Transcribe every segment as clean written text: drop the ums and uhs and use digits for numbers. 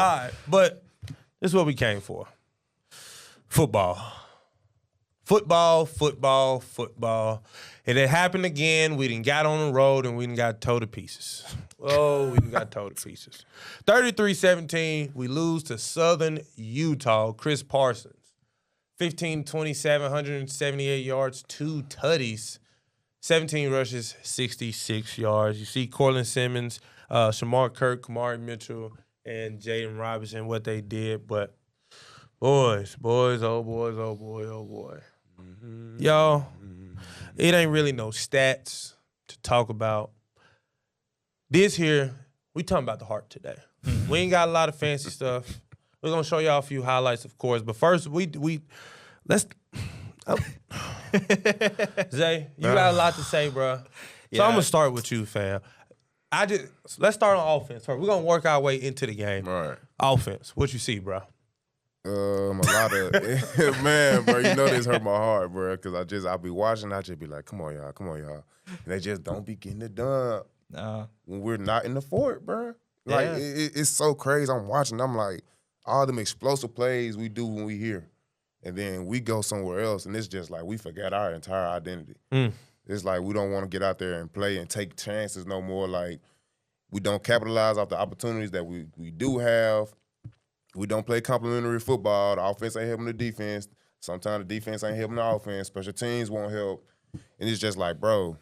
right, but this is what we came for. Football. And it happened again. We done got on the road and we done got towed to pieces. Oh, we done got towed to pieces. 33-17, we lose to Southern Utah. Chris Parsons, 15-27, 178 yards, 2 tutties, 17 rushes, 66 yards. You see Cortland Simmons, Shamar Kirk, Kamari Mitchell, and Jaden Robinson, what they did. But boys, oh boy. Mm-hmm. Y'all, it ain't really no stats to talk about. This here, we talking about the heart today. We ain't got a lot of fancy stuff. We're gonna show y'all a few highlights, of course. But first, let's. Zay, you got a lot to say, bro. So I'm gonna start with you, fam. Let's start on offense first. We're gonna work our way into the game. All right. Offense, what you see, bro? A lot of man, bro. You know this hurt my heart, bro. Because I'll be watching, I just be like, come on, y'all. And they just don't be getting it done. When we're not in the fort, bro. Like it's so crazy. I'm watching. I'm like, all them explosive plays we do when we here, and then we go somewhere else, and it's just like we forgot our entire identity. It's like we don't want to get out there and play and take chances no more. Like we don't capitalize off the opportunities that we do have. We don't play complementary football. The offense ain't helping the defense. Sometimes the defense ain't helping the offense. Special teams won't help. And it's just like, bro,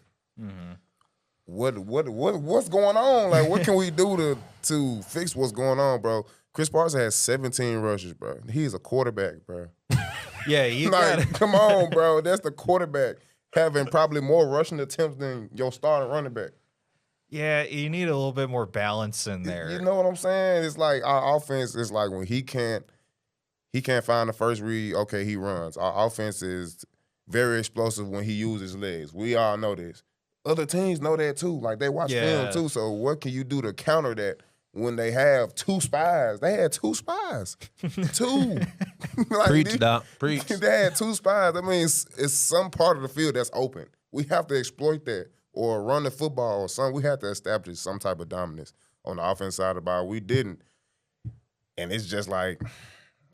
what's going on? Like, what can we do to fix what's going on, bro? Chris Parsons has 17 rushes, bro. He's a quarterback, bro. Yeah, you like, come on, bro. That's the quarterback having probably more rushing attempts than your starting running back. Yeah, you need a little bit more balance in there. You know what I'm saying? It's like our offense is like when he can't find the first read, okay, he runs. Our offense is very explosive when he uses his legs. We all know this. Other teams know that too. Like they watch film too. So what can you do to counter that when they have 2 spies? They had 2 spies. 2. Like, Preach, Doc. Preach. They had 2 spies. That means it's some part of the field that's open. We have to exploit that. Or run the football or something. We had to establish some type of dominance on the offense side of the ball. We didn't. And it's just like,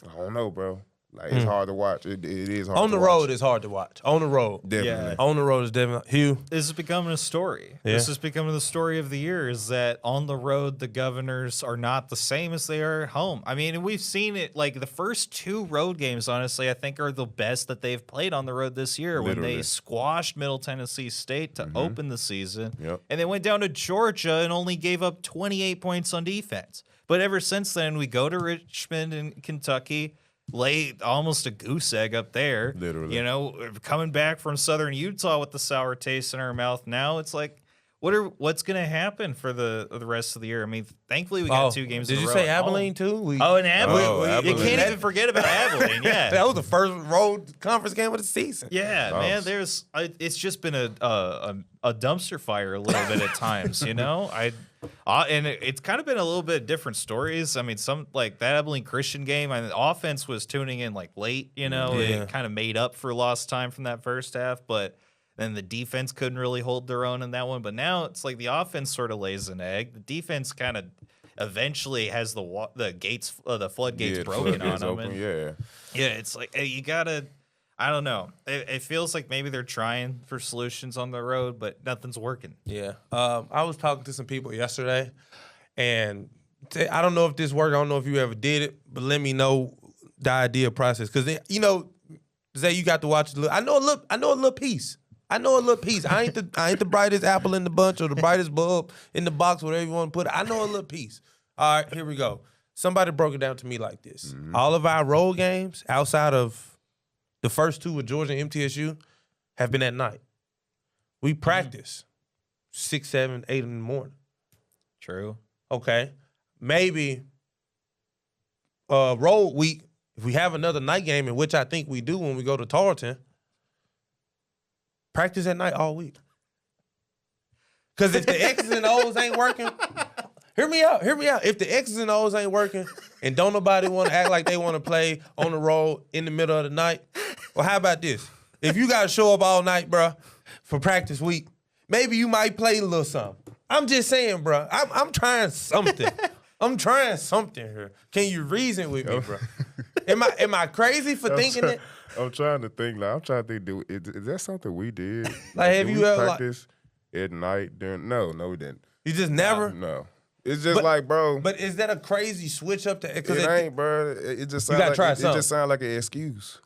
I don't know, bro. Like, it's hard to watch. It is hard to watch. On the road, it's hard to watch. On the road. Definitely. Yeah. On the road is definitely. Hugh? This is becoming a story. Yeah. This is becoming the story of the year, is that on the road, the Governors are not the same as they are at home. I mean, we've seen it, like, the first 2 road games, honestly, I think are the best that they've played on the road this year. Literally. When they squashed Middle Tennessee State to open the season. Yep. And they went down to Georgia and only gave up 28 points on defense. But ever since then, we go to Richmond and Kentucky, lay almost a goose egg up there. Literally. You know, coming back from Southern Utah with the sour taste in our mouth. Now it's like, what's going to happen for the rest of the year? I mean, thankfully we got 2 games in a row. Did you say Abilene too? And Abilene. You can't even forget about Abilene. Yeah. That was the first road conference game of the season. Yeah, man. It's just been a dumpster fire a little bit at times, you know? And it's kind of been a little bit different stories. I mean, some like that Abilene Christian game, the offense was tuning in like late, you know, it kind of made up for lost time from that first half, but then the defense couldn't really hold their own in that one. But now it's like the offense sort of lays an egg. The defense kind of eventually has the floodgates broken on them. It's like you gotta. I don't know. It feels like maybe they're trying for solutions on the road, but nothing's working. Yeah. I was talking to some people yesterday, and I don't know if this worked. I don't know if you ever did it, but let me know the idea process. Because, you know, Zay, you got to watch – I know a little piece. I ain't the brightest apple in the bunch or the brightest bulb in the box, whatever you want to put it. I know a little piece. All right, here we go. Somebody broke it down to me like this. All of our road games outside of the first 2 with Georgia and MTSU have been at night. We practice 6, 7, 8 in the morning. True. Okay. Maybe road week, if we have another night game, in which I think we do when we go to Tarleton, practice at night all week. Because if the X's and O's ain't working, hear me out. If the X's and O's ain't working and don't nobody want to act like they want to play on the road in the middle of the night, well, how about this? If you got to show up all night, bro, for practice week, maybe you might play a little something. I'm just saying, bro. I'm trying something. I'm trying something here. Can you reason with me, bro? Am I crazy for thinking it? I'm trying to think. Like, I'm trying to think. Is that something we did? Like, have did you we ever practice at night during? No, we didn't. You just never? No. It's just like, bro. But is that a crazy switch up to? It ain't, bro. It just sounds gotta like try it just sounds like an excuse.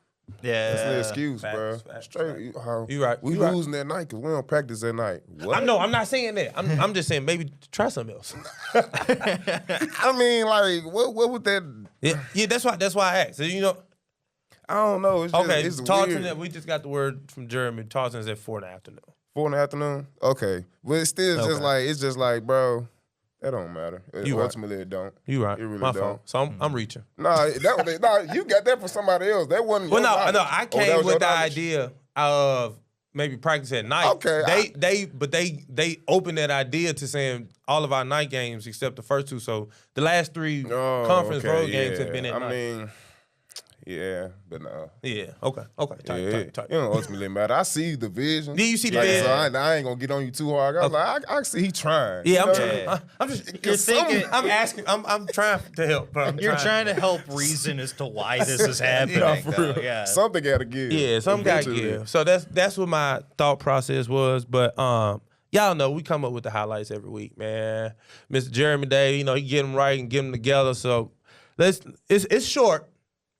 Yeah, That's an excuse, bro. Facts. Straight. You right. We You right. losing that night because we don't practice that night. What? I'm not saying that. I'm just saying maybe try something else. I mean, like, what would that? Yeah. That's why I asked. So, you know. I don't know. It's just, Okay. it's Tarleton. weird. We just got the word from Jeremy. Tarleton's at 4 in the afternoon. 4 in the afternoon. Okay, but it's still just like, bro. That don't matter. Ultimately, it don't. You right. It really My don't. fault. So I'm reaching. Nah, you got that from somebody else. That wasn't. Well, your no. knowledge. I Oh, came that was with your the knowledge? idea of maybe practice at night. Okay, They opened that idea to saying all of our night games except the first 2. So the last 3 conference road games have been at night. I mean, yeah, but no. Yeah. Okay. Tight. It don't ultimately matter. I see the vision. Do you see the Like, vision? so I ain't gonna get on you too hard. I was like, I see he trying. Yeah, You know? I'm just. You're thinking. I'm asking. I'm trying to help. Bro. You're trying to help reason as to why this is happening. though. Yeah. Something gotta give. Yeah, something got to Eventually. give. So that's what my thought process was. But y'all know we come up with the highlights every week, man. Mr. Jeremy Day, he get them right and get them together. So it's short.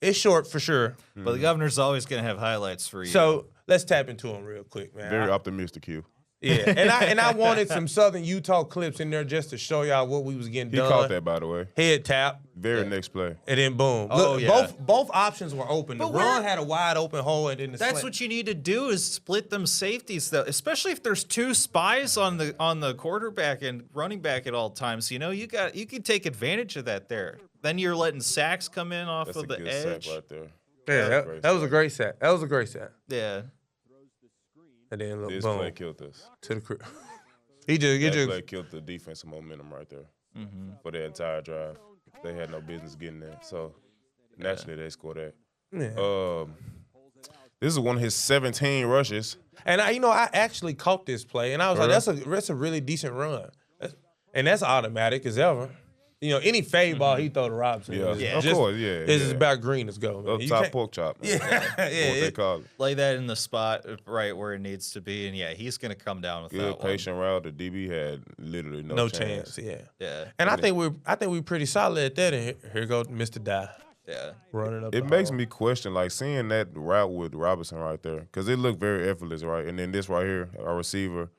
It's short for sure. But the governor's always going to have highlights for you. So let's tap into them real quick, man. Very optimistic, Q. Yeah, and I wanted some Southern Utah clips in there just to show y'all what we was getting He done. caught that, by the way. Head tap. Very next play. And then boom. Oh, Look, yeah. both options were open. The But run had a wide open hole, and then the That's slant. what you need to do is split them safeties, though. Especially if there's 2 spies on the quarterback and running back at all times. You know, you can take advantage of that there. Then you're letting sacks come in off That's of a the good edge. sack right there. Yeah, that was a great set. That was a great set. Yeah. And then look, This boom, play killed us. to the crib. He just Play killed the defensive momentum right there for the entire drive. They had no business getting that. So naturally they scored that. Yeah. This is one of his 17 rushes. And I actually caught this play, and I was like, that's a really decent run, and that's automatic as ever. You know, any fade ball he throw to Robinson, Of course, yeah. It's just about green as go. Man. Up You top can't- pork chop. Yeah, What they call it. Lay that in the spot right where it needs to be, and he's going to come down with Good that patient route. The DB had literally no chance. Yeah. one. Yeah. And I think we're pretty solid at that. And here goes Mr. Die Yeah. running up. It makes me question, like, seeing that route with Robinson right there, because it looked very effortless, right? And then this right here, our receiver,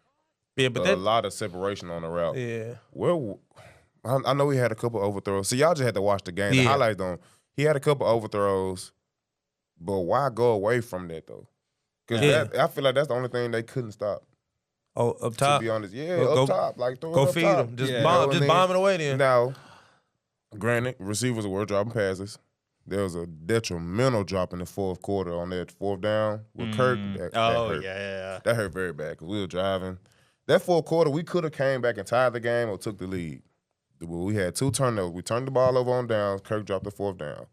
but a lot of separation on the route. Yeah. Well, I know he had a couple overthrows. So y'all just had to watch the game. The highlights don't. He had a couple overthrows, but why go away from that though? Because I feel like that's the only thing they couldn't stop. Oh, up top. To be honest, Go- up top, like throw Go it up feed top. them. Just Yeah. bomb. You know Just what I bomb mean? it away then. Now, granted, receivers were dropping passes. There was a detrimental drop in the fourth quarter on that 4th down with Kirk. That hurt. Yeah. That hurt very bad because we were driving. That fourth quarter, we could have came back and tied the game or took the lead. We had 2 turnovers. We turned the ball over on downs. Kirk dropped the 4th down.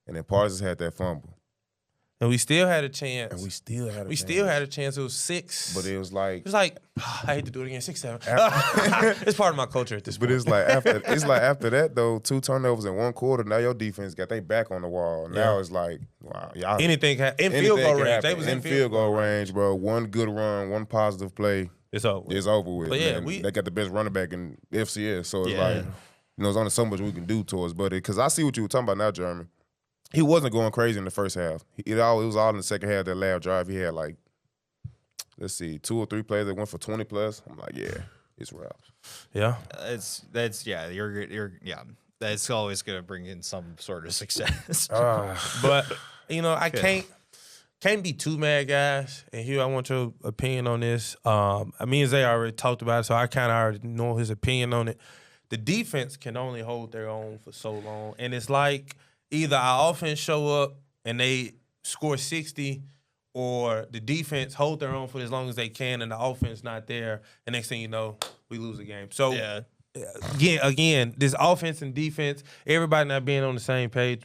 And then Parsons had that fumble. And we still had a chance. And we still had a chance. We still had a chance. It was 6. But it was like... It was like, I hate to do it again, 6-7. It's part of my culture at this point. But it's like after that, though, 2 turnovers in 1 quarter, now your defense got their back on the wall. Now it's like, wow. Y'all, Anything in field goal range. They was in field goal range, bro. 1 good run, 1 positive play. It's over. It's over with. But yeah, man. They got the best running back in FCS. So it's like, there's only so much we can do towards Buddy. Because I see what you were talking about now, Jeremy. He wasn't going crazy in the first half. It was all in the second half. That last drive, he had like, let's see, 2 or 3 plays that went for 20 plus. I'm like, yeah, it's wraps. Yeah. That's always going to bring in some sort of success. But, I can't be too mad, guys. And Hugh, I want your opinion on this. Me and Zay already talked about it, so I kind of already know his opinion on it. The defense can only hold their own for so long. And it's like either our offense show up and they score 60, or the defense hold their own for as long as they can and the offense not there. And next thing you know, we lose the game. So, again, this offense and defense, everybody not being on the same page,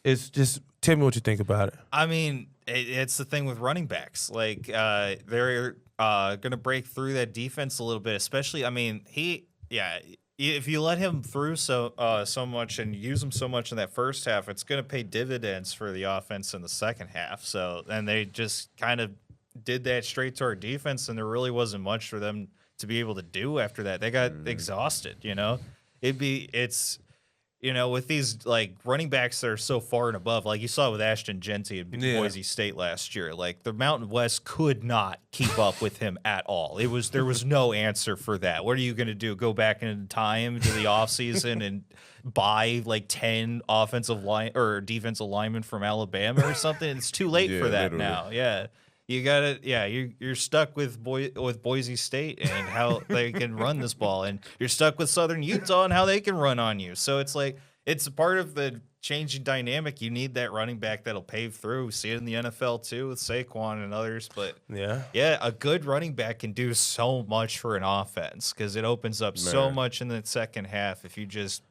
it's just tell me what you think about it. I mean, it's the thing with running backs. Like, they're going to break through that defense a little bit, especially, I mean, you if you let him through so much and use him so much in that first half, it's going to pay dividends for the offense in the second half. So, and they just kind of did that straight to our defense, and there really wasn't much for them to be able to do after that. They got exhausted, It's with these like running backs that are so far and above, like you saw with Ashton Genty at Boise State last year, like the Mountain West could not keep up with him at all. There was no answer for that. What are you going to do? Go back in time to the offseason and buy like 10 offensive line or defensive linemen from Alabama or something? It's too late for that now. Yeah. You gotta, you're stuck with Boise State and how they can run this ball, and you're stuck with Southern Utah and how they can run on you. So it's like it's part of the changing dynamic. You need that running back that'll pave through. We see it in the NFL too with Saquon and others. But a good running back can do so much for an offense because it opens up so much in the second half if you just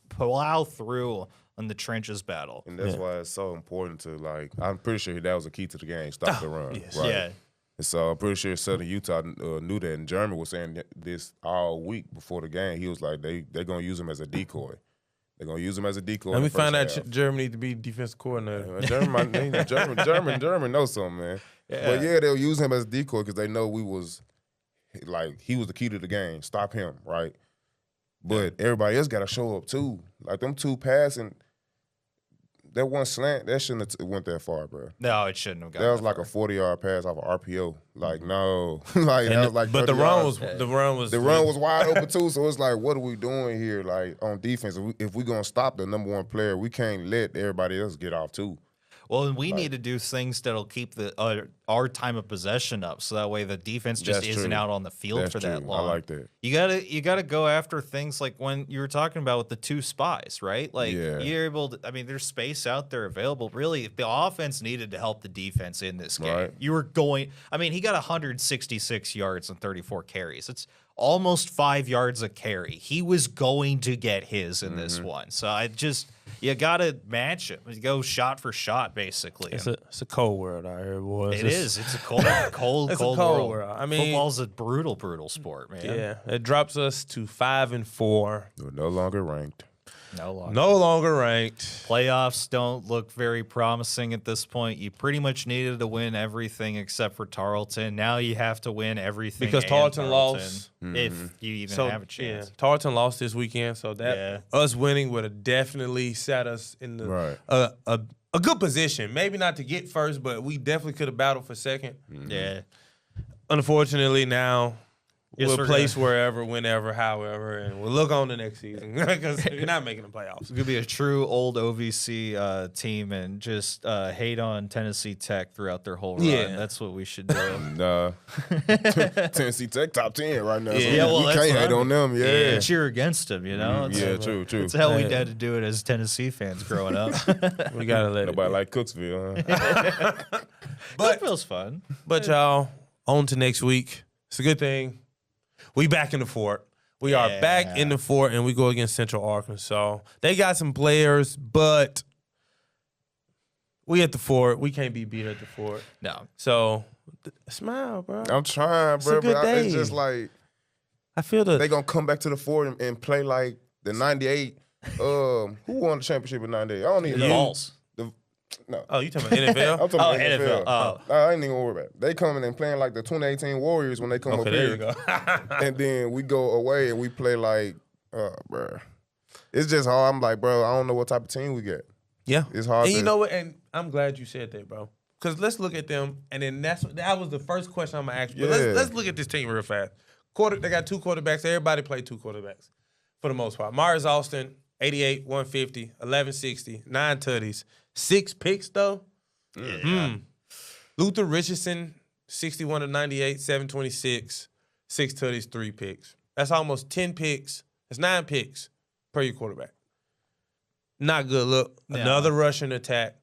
plow through on the trenches battle. And that's why it's so important to, like, I'm pretty sure that was a key to the game, stop the run. Yes. Right? Yeah. And so I'm pretty sure Southern Utah knew that, and Jeremy was saying this all week before the game. He was like, they're going to use him as a decoy. They're going to use him as a decoy. Let me find out Jeremy needs to be defensive coordinator. German knows something, man. Yeah. But, they'll use him as a decoy because they know he was the key to the game. Stop him, right? But everybody else got to show up, too. Like, them two passing – that one slant, that shouldn't have went that far, bro. No, it shouldn't have gone. That was like a 40-yard pass off of RPO. Like, no. That was like but the run was wide open too, so it's like, what are we doing here? Like, on defense, if we're gonna stop the number one player, we can't let everybody else get off too. Well, and we need to do things that'll keep our time of possession up, so that way the defense just isn't out on the field for that long. I like that. You gotta go after things like when you were talking about with the two spies, right? Like you're able to. I mean, there's space out there available. Really, if the offense needed to help the defense in this game, you were going. I mean, he got 166 yards and 34 carries. It's almost 5 yards a carry. He was going to get his in this one. So you got to match it. You go shot for shot, basically. It's a cold world out here, boys. It's a cold world. I mean, football's a brutal sport, man. Yeah, it drops us to 5-4. We're no longer ranked. No longer ranked. Playoffs don't look very promising at this point. You pretty much needed to win everything except for Tarleton. Now you have to win everything because Tarleton lost. If you even have a chance. Yeah, Tarleton lost this weekend, so that us winning would have definitely set us in the a good position. Maybe not to get first, but we definitely could have battled for second. Yeah. Unfortunately, now we'll place wherever, whenever, however, and we'll look on the next season because you're not making the playoffs. It's going to be a true old OVC team and just hate on Tennessee Tech throughout their whole run. Yeah. That's what we should do. Nah. Tennessee Tech top 10 right now. Yeah, so we can't hate on them. Yeah. Cheer against them, True. It's how we had to do it as Tennessee fans growing up. We got to let Nobody like Cooksville, huh? Cooksville's fun. But y'all, on to next week. It's a good thing. We back in the fort. We are back in the fort, and we go against Central Arkansas. They got some players, but we at the fort. We can't be beat at the fort. No. So, smile, bro. I'm trying, bro. It's just like I feel they gonna come back to the fort and play like the '98. Who won the championship in '98? I don't even know. Balls. No. Oh, you talking about NFL? I'm talking about NFL. Oh. I ain't even worried about it. They coming and playing like the 2018 Warriors when they come up here. There you go. And then we go away and we play like, bro. It's just hard. I'm like, bro, I don't know what type of team we get. Yeah. It's hard. And you know what? And I'm glad you said that, bro. Because let's look at them. And then that was the first question I'm going to ask you. But let's look at this team real fast. They got two quarterbacks. Everybody played two quarterbacks for the most part. Myers Austin, 88, 150, 1160, 9 tutties. 6 picks, though. Yeah. Luther Richardson, 61 of 98, 726, 6 tutties, 3 picks. That's almost 10 picks. That's 9 picks per your quarterback. Not good look. No. Another rushing attack.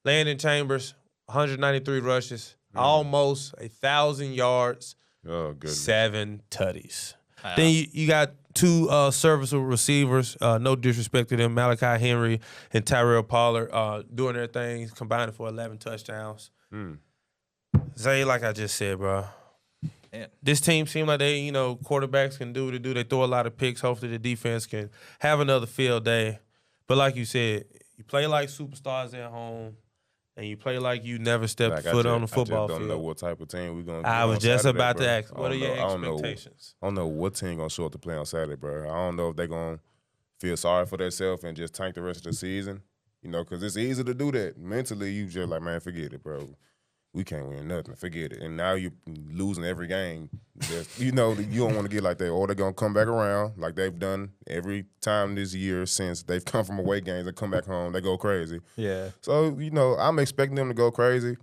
Landon Chambers, 193 rushes, almost 1,000 yards, Oh, goodness. 7 tutties. Then you got 2 serviceable receivers. No disrespect to them. Malachi Henry and Tyrell Pollard doing their things, combining for 11 touchdowns. Zay, like I just said, bro, This team seems like they, quarterbacks can do what they do. They throw a lot of picks. Hopefully the defense can have another field day. But like you said, you play like superstars at home, and you play like you never stepped foot on the football field. I just don't know what type of team we're going to I was just Saturday, about bro. to ask, what are your expectations? I don't know what team going to show up to play on Saturday, bro. I don't know if they're going to feel sorry for themselves and just tank the rest of the season, because it's easy to do that. Mentally, you just like, man, forget it, bro. We can't win nothing. Forget it. And now you're losing every game. You don't want to get like that. Or they're going to come back around like they've done every time this year since they've come from away games and come back home. They go crazy. Yeah. So, I'm expecting them to go crazy.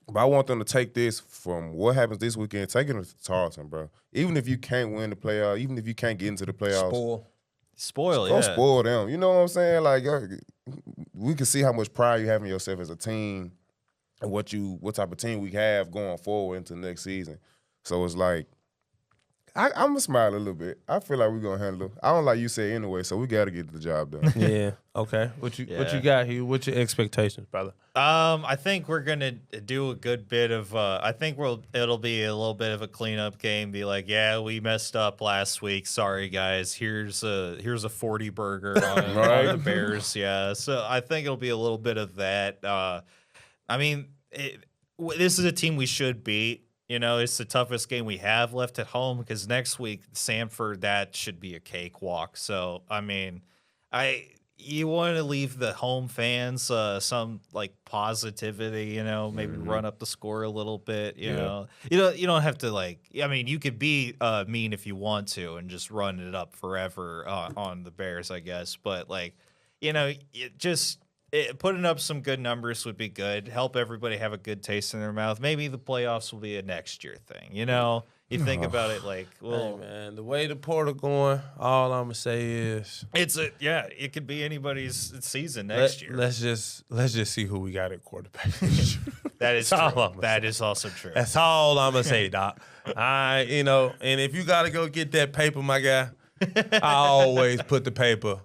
But I want them to take this from what happens this weekend, take it to Tarleton, bro. Even if you can't win the playoffs, even if you can't get into the playoffs. Spoil, Don't spoil them. You know what I'm saying? Like, we can see how much pride you have in yourself as a team and what type of team we have going forward into next season. So it's like, I'm going to smile a little bit. I feel like we're going to handle it. I don't like you say anyway, so we got to get the job done. Yeah. Okay. What you got here? What's your expectations, brother? I think we're gonna do a good bit of. I think it'll be a little bit of a cleanup game. Be like, yeah, we messed up last week. Sorry, guys. Here's a 40 burger on, on the Bears. Yeah. So I think it'll be a little bit of that. I mean, this is a team we should beat. It's the toughest game we have left at home because next week, Samford, that should be a cakewalk. So, I mean, you want to leave the home fans some like positivity, maybe run up the score a little bit, you know. You don't have to you could be mean if you want to and just run it up forever on the Bears, I guess. But putting up some good numbers would be good. Help everybody have a good taste in their mouth. Maybe the playoffs will be a next year thing. You think about it like, well, hey man, the way the portal going, all I'm gonna say is it could be anybody's season next year. Let's just see who we got at quarterback. That is true. That is also true. That's all I'm gonna say, Doc. And if you gotta go get that paper, my guy, I always put the paper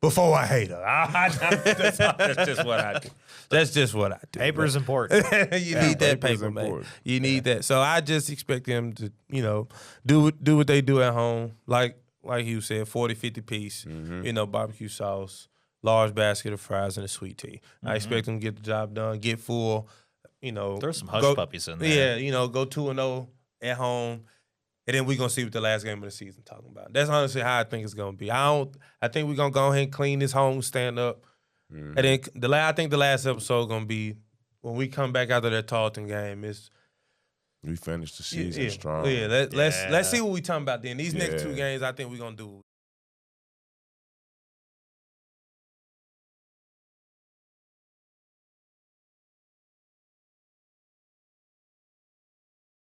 before I hate her. That's just what I do. That's just what I do. Paper's important. You need that paper, man. You need that. So I just expect them to, do what they do at home. Like you said, 40, 50 piece, barbecue sauce, large basket of fries, and a sweet tea. I expect them to get the job done, get full, There's some hush puppies in there. Yeah, go 2-0 at home. And then we're going to see what the last game of the season talking about. That's honestly how I think it's going to be. I think we're going to go ahead and clean this home stand up. And then I think the last episode going to be when we come back after that Tarleton game. We finished the season strong. Yeah, let's see what we talking about then. These next two games, I think we're going to do